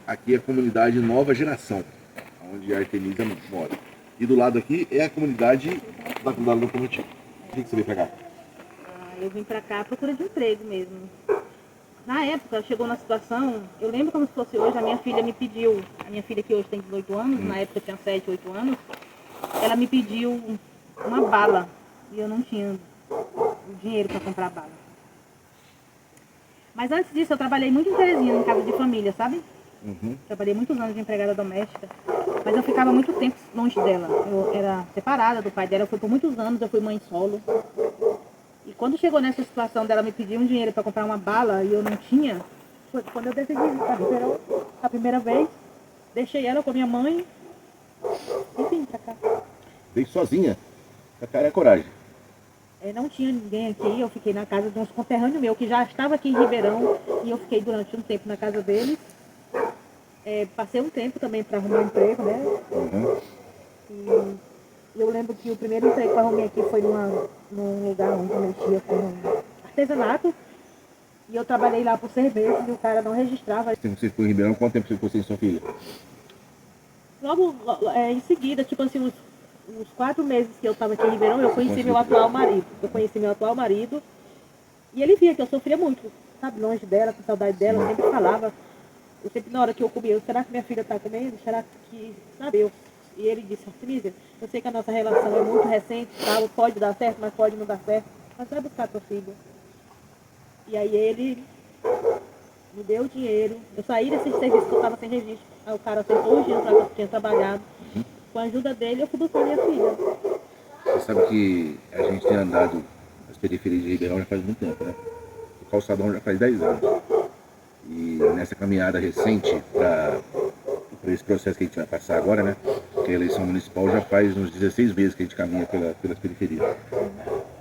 Aqui é a comunidade Nova Geração, onde a Artemisa mora. E do lado aqui é a comunidade da locomotiva. Por que você veio pra cá? Eu vim pra cá à procura de emprego mesmo. Na época, chegou na situação, eu lembro como se fosse hoje, a minha filha me pediu, a minha filha que hoje tem 18 anos, na época tinha 7, 8 anos, ela me pediu uma bala e eu não tinha o dinheiro para comprar bala. Mas antes disso, eu trabalhei muito em Teresina, em casa de família, sabe? Trabalhei muitos anos de empregada doméstica, mas eu ficava muito tempo longe dela. Eu era separada do pai dela, eu fui por muitos anos, eu fui mãe solo. E quando chegou nessa situação dela me pedir um dinheiro para comprar uma bala e eu não tinha, foi quando eu decidi vir para Ribeirão a primeira vez. Deixei ela com a minha mãe e vim para cá. Veio sozinha? A cara é coragem. Não tinha ninguém aqui, eu fiquei na casa de uns conterrâneos meus que já estava aqui em Ribeirão e eu fiquei durante um tempo na casa deles. Passei um tempo também para arrumar um emprego, né? E eu lembro que o primeiro emprego que eu arrumei aqui foi num lugar onde eu mexia com artesanato. E eu trabalhei lá por 6 meses e o cara não registrava. Você ficou em Ribeirão, quanto tempo você ficou sem sua filha? Logo em seguida, tipo assim, uns 4 meses que eu estava aqui em Ribeirão, eu conheci meu atual marido. E ele via que eu sofria muito, sabe, longe dela, com saudade dela, eu sempre falava. Eu sempre, na hora que eu comia, será que minha filha está comendo? Será que, sabe, E ele disse, Artemisia, eu sei que a nossa relação é muito recente, tal, pode dar certo, mas pode não dar certo, mas vai buscar tua filha. E aí ele me deu o dinheiro, eu saí desse serviço que eu estava sem registro, aí o cara aceitou o dinheiro que eu tinha trabalhado, com a ajuda dele eu fui buscar minha filha. Você sabe que a gente tem andado nas periferias de Ribeirão já faz muito tempo, né? O calçadão já faz 10 anos. E nessa caminhada recente para esse processo que a gente vai passar agora, né? Que a eleição municipal já faz uns 16 meses que a gente caminha pelas periferias.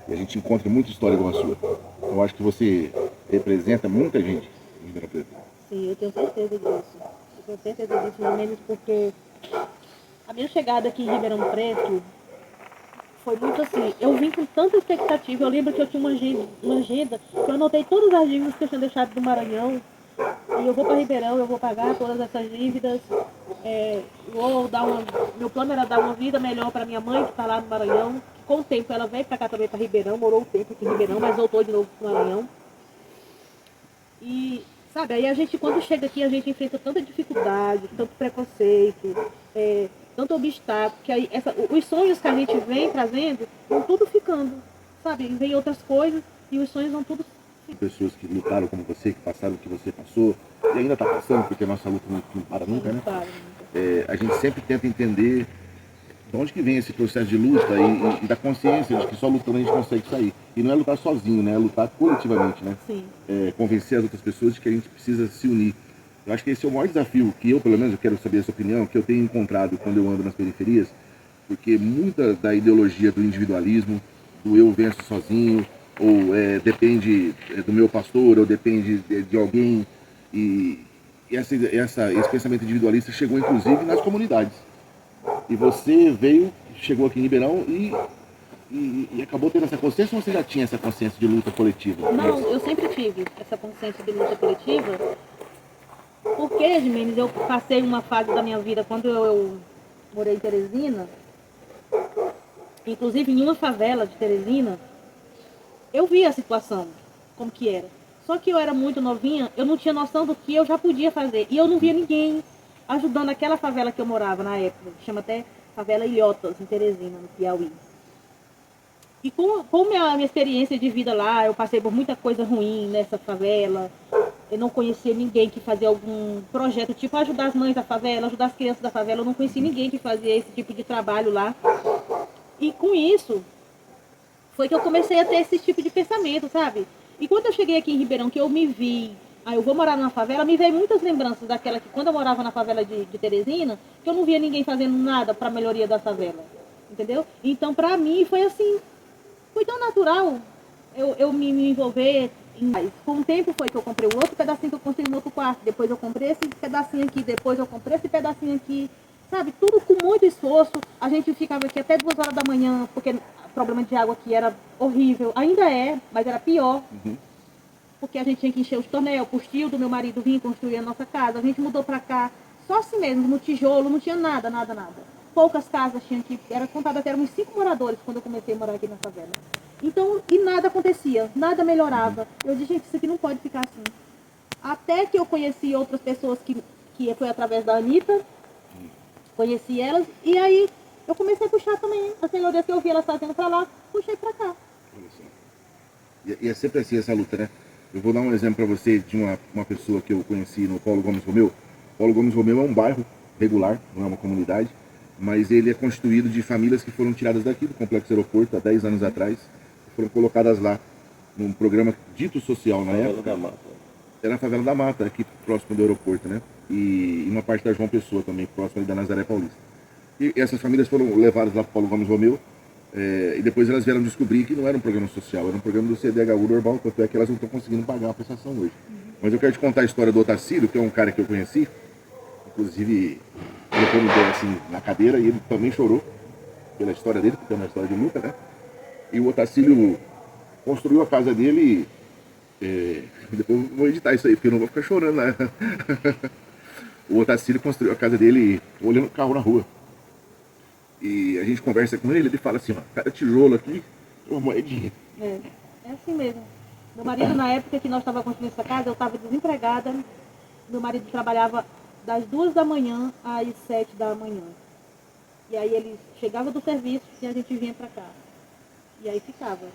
E a gente encontra muita história igual a sua. Então eu acho que você representa muita gente em Ribeirão Preto. Sim, eu tenho certeza disso. Eu tenho certeza disso, pelo menos porque a minha chegada aqui em Ribeirão Preto foi muito assim, eu vim com tanta expectativa. Eu lembro que eu tinha uma agenda que eu anotei todas as dívidas que eu tinha deixado do Maranhão. E eu vou para Ribeirão, eu vou pagar todas essas dívidas. Meu plano era dar uma vida melhor para minha mãe que está lá no Maranhão. Com o tempo ela veio para cá também, para Ribeirão, morou um tempo aqui em Ribeirão, mas voltou de novo para o Maranhão. E, sabe, aí a gente, quando chega aqui, a gente enfrenta tanta dificuldade, tanto preconceito, tanto obstáculo, que aí os sonhos que a gente vem trazendo vão tudo ficando, sabe? Vem outras coisas e os sonhos vão tudo. Pessoas que lutaram como você, que passaram o que você passou, e ainda está passando, porque a nossa luta não para nunca, né? A gente sempre tenta entender de onde que vem esse processo de luta e da consciência de que só lutando a gente consegue sair. E não é lutar sozinho, né? É lutar coletivamente, né? Sim. Convencer as outras pessoas de que a gente precisa se unir. Eu acho que esse é o maior desafio que eu, pelo menos, eu quero saber a sua opinião, que eu tenho encontrado quando eu ando nas periferias, porque muita da ideologia do individualismo, do eu venço sozinho, ou depende do meu pastor, ou depende de alguém, e esse pensamento individualista chegou inclusive nas comunidades. E você chegou aqui em Ribeirão e acabou tendo essa consciência, ou você já tinha essa consciência de luta coletiva? Não, eu sempre tive essa consciência de luta coletiva, porque, Jimenez, eu passei uma fase da minha vida, quando eu morei em Teresina, inclusive em uma favela de Teresina, eu vi a situação, como que era. Só que eu era muito novinha, eu não tinha noção do que eu já podia fazer. E eu não via ninguém ajudando aquela favela que eu morava na época, que chama até Favela Ilhotas, em Teresina, no Piauí. E com a minha experiência de vida lá, eu passei por muita coisa ruim nessa favela. Eu não conhecia ninguém que fazia algum projeto, tipo ajudar as mães da favela, ajudar as crianças da favela. Eu não conhecia ninguém que fazia esse tipo de trabalho lá. E com isso, foi que eu comecei a ter esse tipo de pensamento, sabe? E quando eu cheguei aqui em Ribeirão, que eu me vi, eu vou morar numa favela, me veio muitas lembranças daquela que quando eu morava na favela de Teresina, que eu não via ninguém fazendo nada para a melhoria da favela, entendeu? Então, para mim, foi assim, foi tão natural eu me envolver. Com o tempo foi que eu comprei o outro pedacinho que eu construí no outro quarto, depois eu comprei esse pedacinho aqui, depois eu comprei esse pedacinho aqui, sabe? Tudo com muito esforço. A gente ficava aqui até 2 horas da manhã, porque o problema de água aqui era horrível. Ainda é, mas era pior. porque a gente tinha que encher os tornéis, o tio do meu marido vinha construir a nossa casa, a gente mudou para cá, só assim mesmo, no tijolo, não tinha nada. Poucas casas tinham que, era contado até uns 5 moradores quando eu comecei a morar aqui na favela. Então, e nada acontecia, nada melhorava. Eu disse, gente, isso aqui não pode ficar assim. Até que eu conheci outras pessoas que foi através da Anitta, conheci elas, e aí eu comecei a puxar também. A senhoria que eu vi elas fazendo para lá, puxei para cá. E é sempre assim essa luta, né? Eu vou dar um exemplo para você de uma pessoa que eu conheci no Paulo Gomes Romeu. Paulo Gomes Romeu é um bairro regular, não é uma comunidade, mas ele é constituído de famílias que foram tiradas daqui do Complexo Aeroporto há 10 anos atrás, foram colocadas lá num programa dito social na época. Era na Favela da Mata, aqui próximo do aeroporto, né? E uma parte da João Pessoa também, próximo ali da Nazaré Paulista. E essas famílias foram levadas lá para o Paulo Gomes Romeu, e depois elas vieram descobrir que não era um programa social, era um programa do CDHU normal, tanto é que elas não estão conseguindo pagar a prestação hoje. Mas eu quero te contar a história do Otacílio, que é um cara que eu conheci, inclusive colocou um pé assim na cadeira e ele também chorou pela história dele, porque é uma história de luta, né? E o Otacílio construiu a casa dele, depois eu vou editar isso aí, porque eu não vou ficar chorando, né? O Otacílio construiu a casa dele olhando o carro na rua. E a gente conversa com ele fala assim, ó, cada tijolo aqui, uma moedinha. É assim mesmo. Meu marido, na época que nós estávamos construindo essa casa, eu estava desempregada. Meu marido trabalhava das 2 da manhã às 7 da manhã. E aí ele chegava do serviço e a gente vinha para cá. E aí ficava.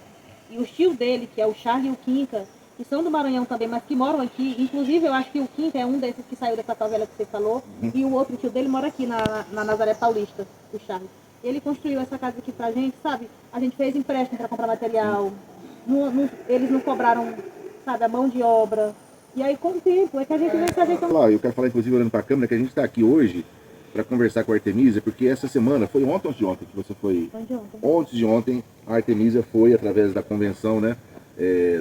E os tios dele, que é o Charlie e o Quinca, que são do Maranhão também, mas que moram aqui, inclusive eu acho que o Quinca é um desses que saiu dessa favela que você falou, e o outro tio dele mora aqui na Nazaré Paulista, o Charlie. Ele construiu essa casa aqui pra gente, sabe? A gente fez empréstimo para comprar material, eles não cobraram, sabe, a mão de obra. E aí com o tempo é que a gente vai fazer... Eu quero falar, inclusive, olhando para a câmera, que a gente está aqui hoje para conversar com a Artemísia, porque essa semana, foi ontem ou antes de ontem que você foi? Antes de ontem, a Artemísia foi, através da convenção, né,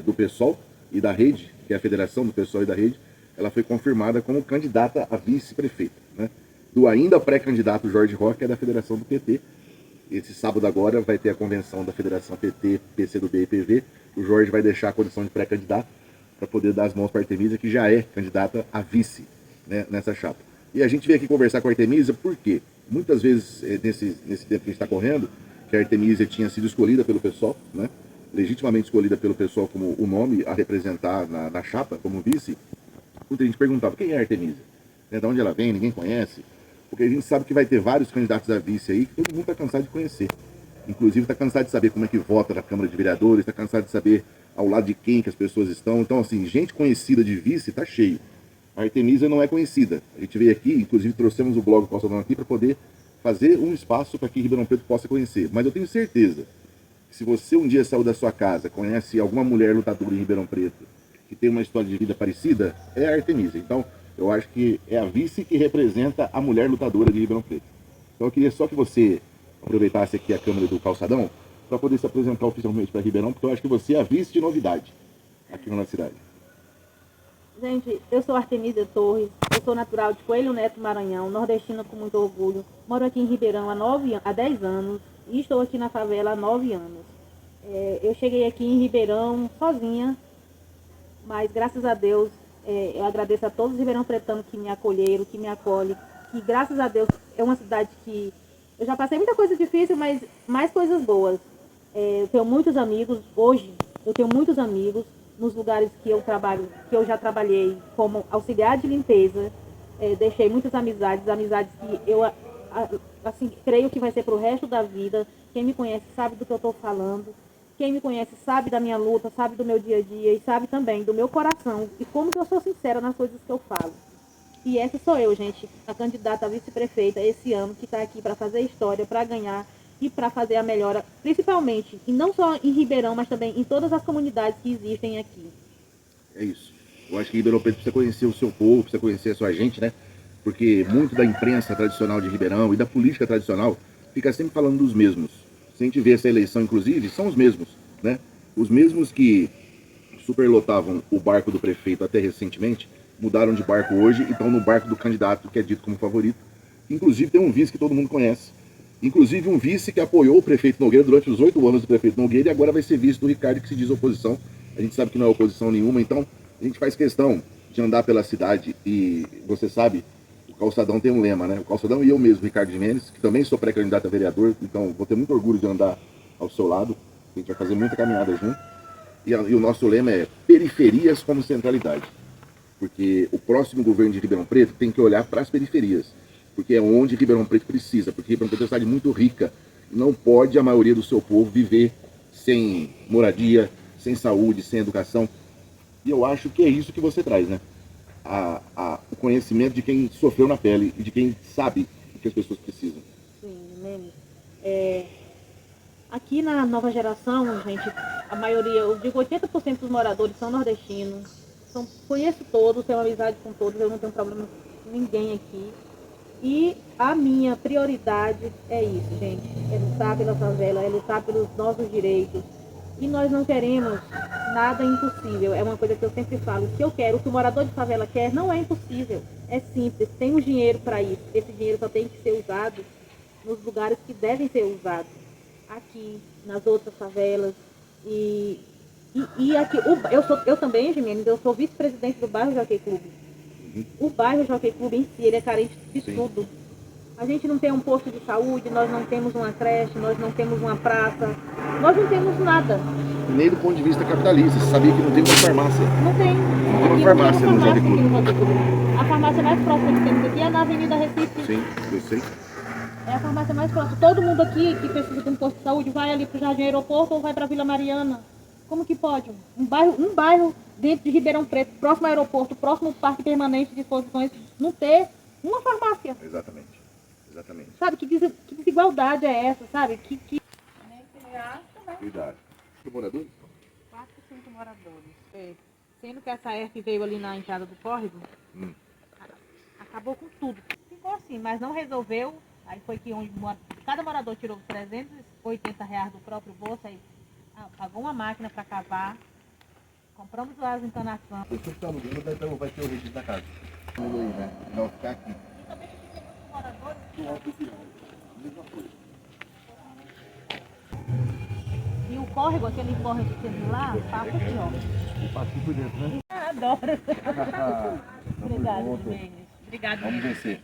do PSOL e da Rede, que é a federação do PSOL e da Rede, ela foi confirmada como candidata a vice-prefeita, né, do ainda pré-candidato Jorge Roque, que é da federação do PT. Esse sábado agora vai ter a convenção da federação PT, PCdoB e PV. O Jorge vai deixar a condição de pré-candidato para poder dar as mãos para a Artemísia, que já é candidata a vice, né, nessa chapa. E a gente veio aqui conversar com a Artemísia porque muitas vezes, nesse tempo que a gente está correndo, que a Artemísia tinha sido escolhida pelo PSOL, né, legitimamente escolhida pelo PSOL como o nome a representar na chapa, como vice, muita gente perguntava, quem é a Artemísia? De onde ela vem? Ninguém conhece. Porque a gente sabe que vai ter vários candidatos a vice aí que todo mundo está cansado de conhecer. Inclusive está cansado de saber como é que vota na Câmara de Vereadores, está cansado de saber ao lado de quem que as pessoas estão. Então, assim, gente conhecida de vice está cheio. A Artemísia não é conhecida. A gente veio aqui, inclusive trouxemos o blog Calçadão aqui para poder fazer um espaço para que Ribeirão Preto possa conhecer. Mas eu tenho certeza que se você um dia saiu da sua casa, conhece alguma mulher lutadora em Ribeirão Preto, que tem uma história de vida parecida, é a Artemísia. Então, eu acho que é a vice que representa a mulher lutadora de Ribeirão Preto. Então eu queria só que você aproveitasse aqui a câmera do Calçadão para poder se apresentar oficialmente para Ribeirão, porque eu acho que você é a vice de novidade aqui na cidade. Gente, eu sou Artemísia Torres, eu sou natural de Coelho Neto, Maranhão, nordestina com muito orgulho. Moro aqui em Ribeirão há 10 anos e estou aqui na favela há 9 anos. Eu cheguei aqui em Ribeirão sozinha, mas graças a Deus, eu agradeço a todos os ribeirão pretanos que me acolheram, que me acolhem, que graças a Deus é uma cidade que eu já passei muita coisa difícil, mas mais coisas boas. Eu tenho muitos amigos, hoje eu tenho muitos amigos nos lugares que eu trabalho, que eu já trabalhei como auxiliar de limpeza, deixei muitas amizades que eu assim, creio que vai ser para o resto da vida. Quem me conhece sabe do que eu estou falando. Quem me conhece sabe da minha luta, sabe do meu dia a dia e sabe também do meu coração e como que eu sou sincera nas coisas que eu falo. E essa sou eu, gente, a candidata a vice-prefeita esse ano, que está aqui para fazer história, para ganhar e para fazer a melhora, principalmente, e não só em Ribeirão, mas também em todas as comunidades que existem aqui. É isso. Eu acho que Ribeirão Preto precisa conhecer o seu povo, precisa conhecer a sua gente, né? Porque muito da imprensa tradicional de Ribeirão e da política tradicional fica sempre falando dos mesmos. Se a gente vê essa eleição, inclusive, são os mesmos, né? Os mesmos que superlotavam o barco do prefeito até recentemente, mudaram de barco hoje e estão no barco do candidato que é dito como favorito. Inclusive tem um vice que todo mundo conhece. Inclusive um vice que apoiou o prefeito Nogueira durante os 8 anos do prefeito Nogueira e agora vai ser vice do Ricardo, que se diz oposição, a gente sabe que não é oposição nenhuma, então a gente faz questão de andar pela cidade e você sabe, o Calçadão tem um lema, né? O Calçadão e eu mesmo, Ricardo Gimenez, que também sou pré-candidato a vereador, então vou ter muito orgulho de andar ao seu lado, a gente vai fazer muita caminhada junto. E o nosso lema é periferias como centralidade. Porque o próximo governo de Ribeirão Preto tem que olhar para as periferias. Porque é onde Ribeirão Preto precisa. Porque Ribeirão Preto é uma cidade muito rica. Não pode a maioria do seu povo viver sem moradia, sem saúde, sem educação. E eu acho que é isso que você traz, né? O conhecimento de quem sofreu na pele e de quem sabe o que as pessoas precisam. Sim, Memes. Aqui na nova geração, gente, a maioria, eu digo 80% dos moradores são nordestinos. Conheço todos, tenho amizade com todos, eu não tenho problema com ninguém aqui. E a minha prioridade é isso, gente. É lutar pela favela, é lutar pelos nossos direitos. E nós não queremos nada impossível. É uma coisa que eu sempre falo. O que eu quero, o que o morador de favela quer, não é impossível. É simples, tem um dinheiro para isso. Esse dinheiro só tem que ser usado nos lugares que devem ser usados. Aqui, nas outras favelas. E aqui, eu também, Gimenez, eu sou vice-presidente do bairro Jockey Clube. O bairro Jockey Clube em si, ele é carente de tudo. A gente não tem um posto de saúde, nós não temos uma creche, nós não temos uma praça, nós não temos nada. Nem do ponto de vista capitalista, você sabia que não tem uma farmácia. Não tem. Não tem uma farmácia no Jockey Clube. A farmácia mais próxima que temos aqui é na Avenida Recife. Sim, eu sei. É a farmácia mais próxima. Todo mundo aqui que precisa de um posto de saúde vai ali para o Jardim Aeroporto ou vai para a Vila Mariana. Como que pode? Um bairro dentro de Ribeirão Preto, próximo ao aeroporto, próximo ao Parque Permanente de Exposições, não ter uma farmácia. Exatamente. Exatamente. Sabe, que desigualdade é essa, sabe? Cuidado. Os moradores? 4, 5 moradores. Sendo que essa ERF veio ali na entrada do córrego, acabou com tudo. Ficou assim, mas não resolveu. Aí foi que cada morador tirou R$380 do próprio bolso, aí pagou uma máquina para cavar, compramos as encanações. Você que está alugando vai ter o registro da casa. Tudo aí, né? Não ficar aqui. E também tem os moradores Do alto esse mesma coisa. e o córrego, aquele córrego que tem lá, passa aqui, ó. E passa aqui por dentro, né? Adoro. Obrigada, Gimenez. Obrigada, Vamos Gimenez. vencer.